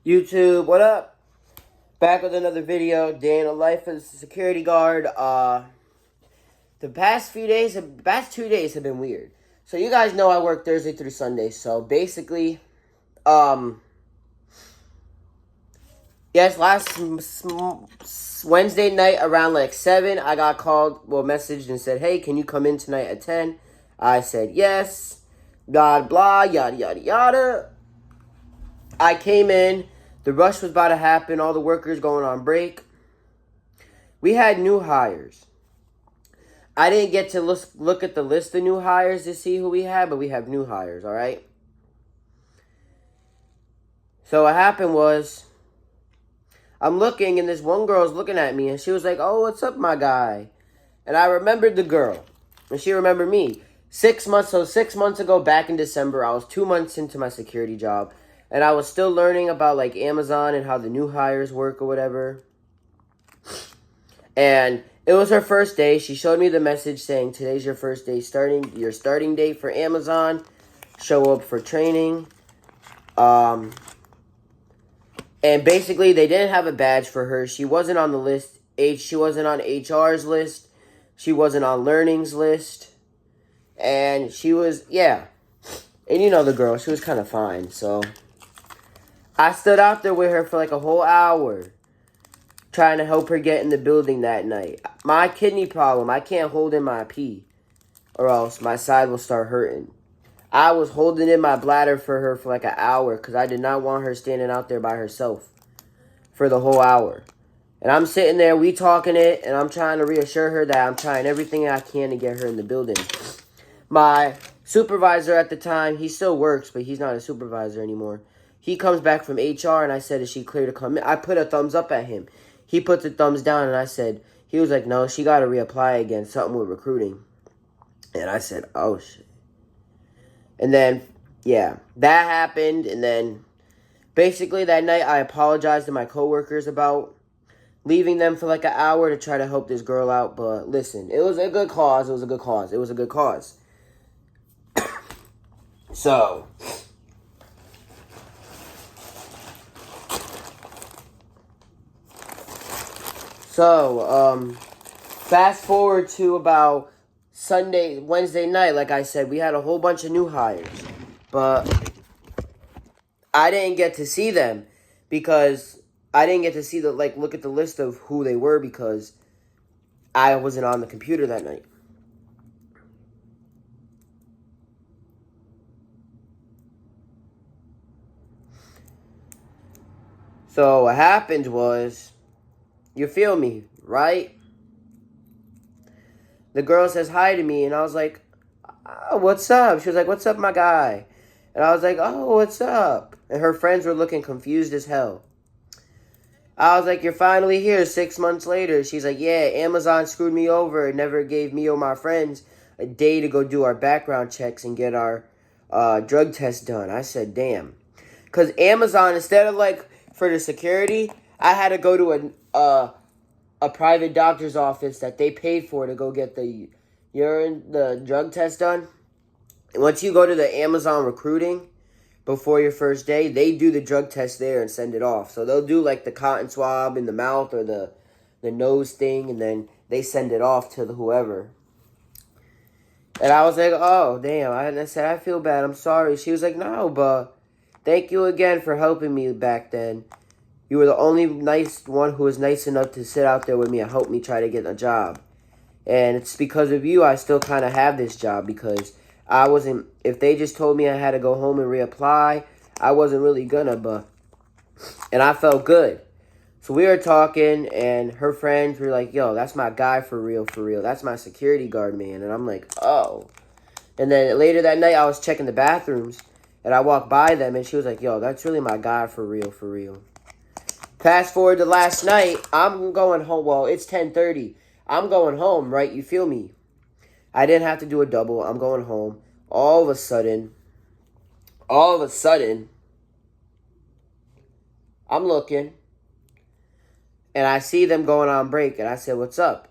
YouTube, what up? Back with another video. Day in the life as a security guard. The past 2 days have been weird. So you guys know I work Thursday through Sunday. So basically, yes, last Wednesday night around like 7, I got messaged and said, hey, can you come in tonight at 10? I said yes. Blah, blah, yada, yada, yada. I came in. The rush was about to happen. All the workers going on break. We had new hires. I didn't get to look at the list of new hires to see who we had, but we have new hires, all right? So what happened was, I'm looking, and this one girl's looking at me, and she was like, oh, what's up, my guy? And I remembered the girl, and she remembered me. 6 months ago, back in December, I was 2 months into my security job. And I was still learning about, like, Amazon and how the new hires work or whatever. And it was her first day. She showed me the message saying, today's your first day your starting date for Amazon. Show up for training. And basically, they didn't have a badge for her. She wasn't on the list. She wasn't on HR's list. She wasn't on learning's list. And she was, yeah. And you know the girl. She was kind of fine, so I stood out there with her for like a whole hour trying to help her get in the building that night. My kidney problem, I can't hold in my pee or else my side will start hurting. I was holding in my bladder for her for like an hour because I did not want her standing out there by herself for the whole hour. And I'm sitting there, we talking it, and I'm trying to reassure her that I'm trying everything I can to get her in the building. My supervisor at the time, he still works, but he's not a supervisor anymore. He comes back from HR, and I said, is she clear to come in? I put a thumbs up at him. He puts a thumbs down, and I said, he was like, no, she got to reapply again, something with recruiting. And I said, oh, shit. And then, yeah, that happened, and then basically that night I apologized to my coworkers about leaving them for like an hour to try to help this girl out. But listen, it was a good cause. It was a good cause. It was a good cause. So, fast forward to about Wednesday night, like I said, we had a whole bunch of new hires. But I didn't get to see them because I didn't get to see look at the list of who they were because I wasn't on the computer that night. So what happened was, you feel me, right? The girl says hi to me, and I was like, oh, what's up? She was like, what's up, my guy? And I was like, oh, what's up? And her friends were looking confused as hell. I was like, you're finally here 6 months later. She's like, yeah, Amazon screwed me over and never gave me or my friends a day to go do our background checks and get our drug test done. I said, damn. Because Amazon, instead of like for the security, I had to go to a private doctor's office that they paid for to go get the drug test done. And once you go to the Amazon recruiting before your first day, they do the drug test there and send it off. So they'll do like the cotton swab in the mouth or the nose thing, and then they send it off to whoever. And I was like, oh, damn. I said, I feel bad. I'm sorry. She was like, no, but thank you again for helping me back then. You were the only nice one who was nice enough to sit out there with me and help me try to get a job. And it's because of you I still kind of have this job because if they just told me I had to go home and reapply, I wasn't really gonna, and I felt good. So we were talking, and her friends were like, yo, that's my guy for real, for real. That's my security guard, man. And I'm like, oh. And then later that night, I was checking the bathrooms, and I walked by them, and she was like, yo, that's really my guy for real, for real. Fast forward to last night, I'm going home. Well, it's 10:30. I'm going home, right? You feel me? I didn't have to do a double. I'm going home. All of a sudden, I'm looking, and I see them going on break, and I said, what's up?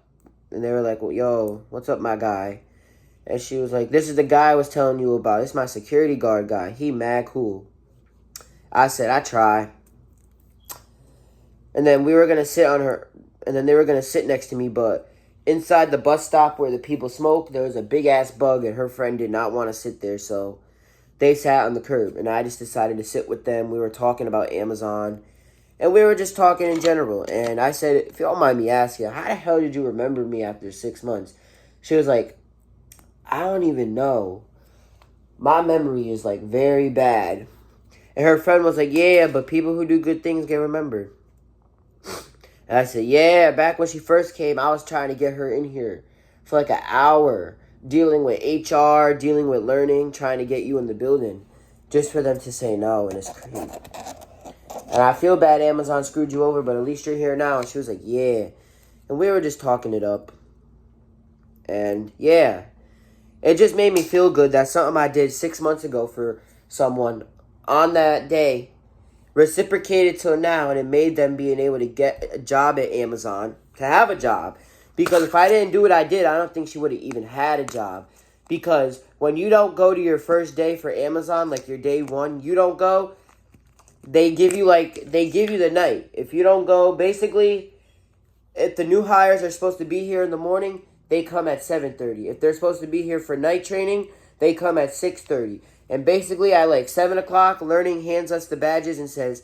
And they were like, well, yo, what's up, my guy? And she was like, this is the guy I was telling you about. This is my security guard guy. He mad cool. I said, I try. And then we were going to sit on her, and then they were going to sit next to me, but inside the bus stop where the people smoke, there was a big-ass bug, and her friend did not want to sit there, so they sat on the curb, and I just decided to sit with them. We were talking about Amazon, and we were just talking in general, and I said, if you don't mind me asking, how the hell did you remember me after 6 months? She was like, I don't even know. My memory is, like, very bad. And her friend was like, yeah, but people who do good things get remembered. And I said, yeah, back when she first came, I was trying to get her in here for like an hour, dealing with HR, dealing with learning, trying to get you in the building, just for them to say no, and it's crazy. And I feel bad Amazon screwed you over, but at least you're here now. And she was like, yeah. And we were just talking it up. And yeah, it just made me feel good that something I did 6 months ago for someone on that day reciprocated till now, and it made them being able to get a job at Amazon, to have a job. Because if I didn't do what I did, I don't think she would have even had a job. Because when you don't go to your first day for Amazon, like your day one, you don't go, they give you the night. If you don't go, basically, if the new hires are supposed to be here in the morning, they come at 7:30. If they're supposed to be here for night training, they come at 6:30. And basically, at like 7 o'clock, learning hands us the badges and says,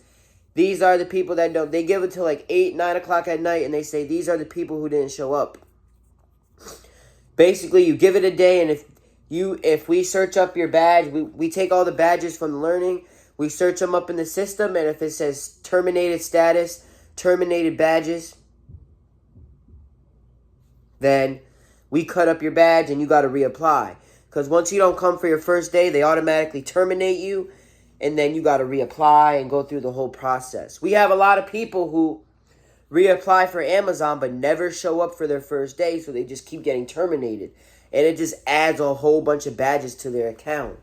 these are the people that don't. They give it till like 8, 9 o'clock at night, and they say, these are the people who didn't show up. Basically, you give it a day, and if we search up your badge, we take all the badges from the learning, we search them up in the system, and if it says terminated status, terminated badges, then we cut up your badge, and you got to reapply. Because once you don't come for your first day, they automatically terminate you, and then you got to reapply and go through the whole process. We have a lot of people who reapply for Amazon but never show up for their first day, so they just keep getting terminated. And it just adds a whole bunch of badges to their account.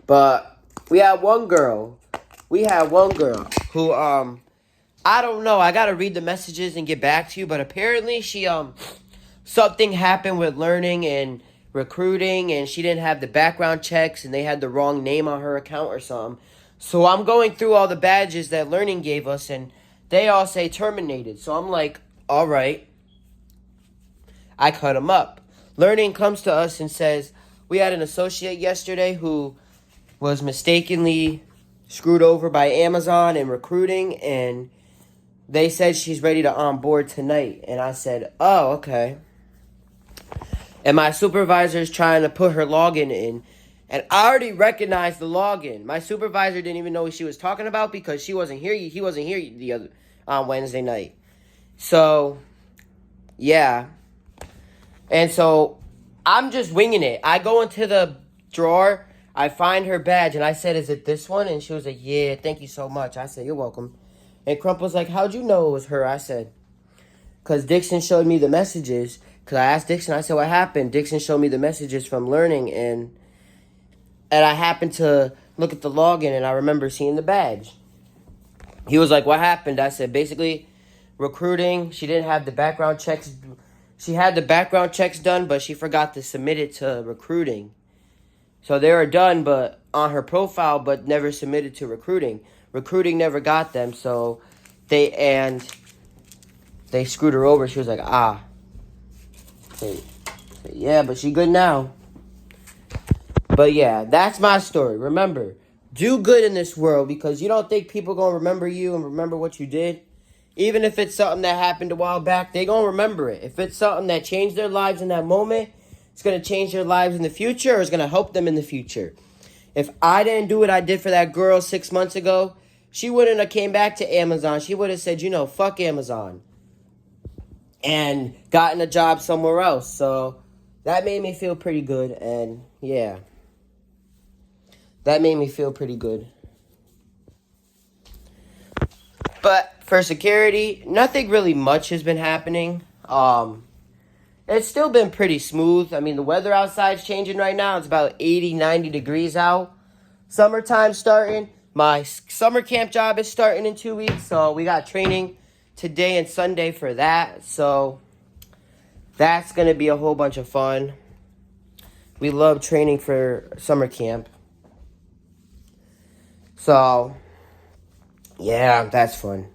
But we had one girl who, I don't know, I got to read the messages and get back to you, but apparently she, something happened with learning and recruiting, and she didn't have the background checks, and they had the wrong name on her account or something. So I'm going through all the badges that learning gave us, and they all say terminated. So I'm like, all right. I cut them up. Learning comes to us and says, we had an associate yesterday who was mistakenly screwed over by Amazon in recruiting, and they said she's ready to onboard tonight. And I said, oh, okay. And my supervisor's trying to put her login in. And I already recognized the login. My supervisor didn't even know what she was talking about because she wasn't here. He wasn't here the other on Wednesday night. So, yeah. And so, I'm just winging it. I go into the drawer. I find her badge. And I said, is it this one? And she was like, yeah, thank you so much. I said, you're welcome. And Crump was like, how'd you know it was her? I said, because Dixon showed me the messages. Because I asked Dixon, I said, what happened? Dixon showed me the messages from learning, and I happened to look at the login, and I remember seeing the badge. He was like, what happened? I said, basically, recruiting, she didn't have the background checks. She had the background checks done, but she forgot to submit it to recruiting. So they were done but on her profile, but never submitted to recruiting. Recruiting never got them, so they screwed her over. She was like, yeah, but she good now. But yeah, that's my story. Remember, do good in this world, because you don't think people gonna remember you and remember what you did. Even if it's something that happened a while back, they gonna remember it. If it's something that changed their lives in that moment, it's gonna change their lives in the future, or it's gonna help them in the future. If I didn't do what I did for that girl 6 months ago, she wouldn't have came back to Amazon. She would have said, fuck Amazon, and gotten a job somewhere else. So that made me feel pretty good, and yeah. That made me feel pretty good. But for security, nothing really much has been happening. It's still been pretty smooth. I mean, the weather outside's changing right now. It's about 80, 90 degrees out. Summertime starting. My summer camp job is starting in 2 weeks, so we got training today and Sunday for that. So that's going to be a whole bunch of fun. We love training for summer camp. So, yeah, that's fun.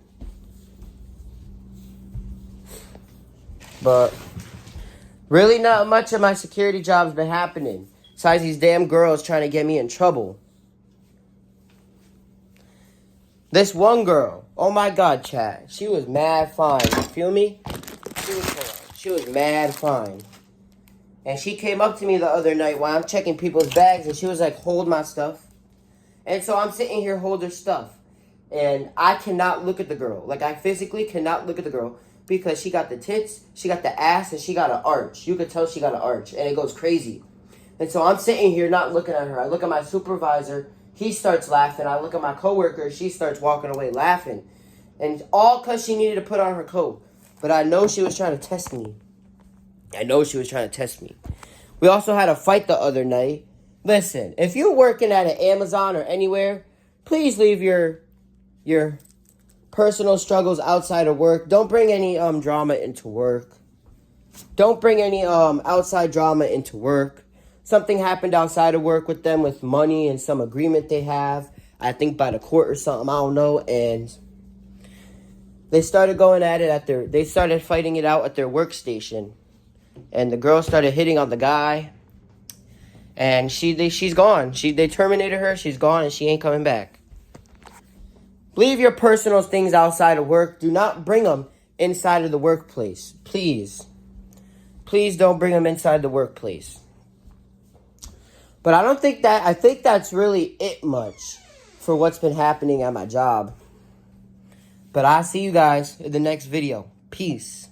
But really not much of my security job's been happening. Besides these damn girls trying to get me in trouble. This one girl, oh my god, chat. She was mad fine. You feel me? She was mad fine. And she came up to me the other night while I'm checking people's bags, and she was like, hold my stuff. And so I'm sitting here, hold her stuff. And I cannot look at the girl. Like, I physically cannot look at the girl because she got the tits, she got the ass, and she got an arch. You could tell she got an arch, and it goes crazy. And so I'm sitting here not looking at her. I look at my supervisor. He starts laughing. I look at my coworker. She starts walking away laughing. And all because she needed to put on her coat. But I know she was trying to test me. We also had a fight the other night. Listen, if you're working at an Amazon or anywhere, please leave your personal struggles outside of work. Don't bring any drama into work. Don't bring any outside drama into work. Something happened outside of work with them with money and some agreement they have. I think by the court or something, I don't know. And they started going at it they started fighting it out at their workstation. And the girl started hitting on the guy. And she's gone. They terminated her. She's gone and she ain't coming back. Leave your personal things outside of work. Do not bring them inside of the workplace. Please. Please don't bring them inside the workplace. But I think that's really it much for what's been happening at my job. But I'll see you guys in the next video. Peace.